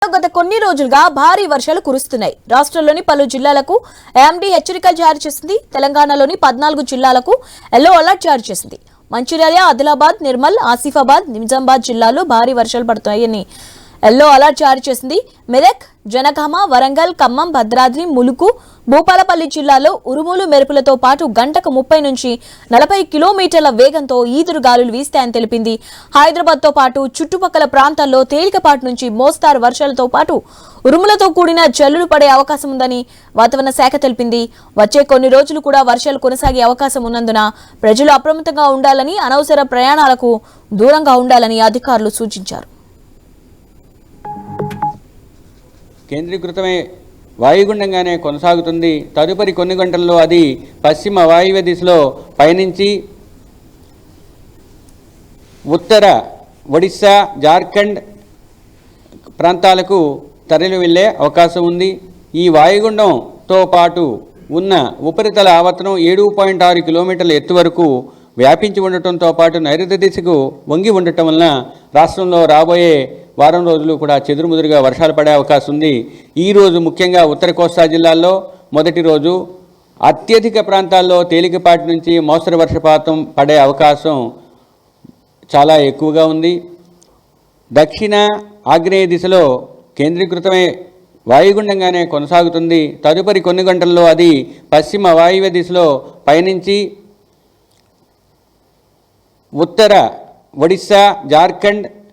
గత కొన్ని రోజులుగా భారీ వర్షాలు కురుస్తున్నాయి. రాష్ట్రంలోని పలు జిల్లాలకు ఎండీ హెచ్చరికలు జారీ చేసింది. తెలంగాణలోని 14 జిల్లాలకు ఎల్లో అలర్ట్ జారీ చేసింది. మంచిర్యాల, ఆదిలాబాద్, నిర్మల్, ఆసిఫాబాద్, నిజామాబాద్ జిల్లాల్లో భారీ వర్షాలు పడుతున్నాయని ఎల్లో అలర్ట్ జారీ చేసింది. మెదక్, జనగామ, వరంగల్, ఖమ్మం, భద్రాద్రి, ములుగు, భూపాలపల్లి జిల్లాలో ఉరుములు మెరుపులతో పాటు గంటకు 30 నుంచి 40 కిలోమీటర్ల వేగంతో ఈదురు గాలులు వీస్తాయని తెలిపింది. హైదరాబాద్ తో పాటు చుట్టుపక్కల ప్రాంతాల్లో తేలికపాటి నుంచి మోస్తారు వర్షాలతో పాటు ఉరుములతో కూడిన జల్లులు పడే అవకాశం ఉందని వాతావరణ శాఖ తెలిపింది. వచ్చే కొన్ని రోజులు కూడా వర్షాలు కొనసాగే అవకాశం ఉన్నందున ప్రజలు అప్రమత్తంగా ఉండాలని, అనవసర ప్రయాణాలకు దూరంగా ఉండాలని అధికారులు సూచించారు. కేంద్రీకృతమే వాయుగుండంగానే కొనసాగుతుంది. తదుపరి కొన్ని గంటల్లో అది పశ్చిమ వాయువ్య దిశలో పయనించి ఉత్తర ఒడిశా, జార్ఖండ్ ప్రాంతాలకు తరలి వెళ్ళే అవకాశం ఉంది. ఈ వాయుగుండంతో పాటు ఉన్న ఉపరితల ఆవర్తనం 7.6 కిలోమీటర్ల ఎత్తు వరకు వ్యాపించి ఉండటంతో పాటు నైరుతి దిశకు వంగి ఉండటం వలన రాష్ట్రంలో రాబోయే వారం రోజులు కూడా చెదురుముదురుగా వర్షాలు పడే అవకాశం ఉంది. ఈరోజు ముఖ్యంగా ఉత్తర కోస్తా జిల్లాల్లో మొదటి రోజు, అత్యధిక ప్రాంతాల్లో తేలికపాటి నుంచి మోస్తరు వర్షపాతం పడే అవకాశం చాలా ఎక్కువగా ఉంది. దక్షిణ ఆగ్నేయ దిశలో కేంద్రీకృతమే వాయుగుండంగానే కొనసాగుతుంది. తదుపరి కొన్ని గంటల్లో అది పశ్చిమ వాయువ్య దిశలో పయనించి ఉత్తర ఒడిశా, జార్ఖండ్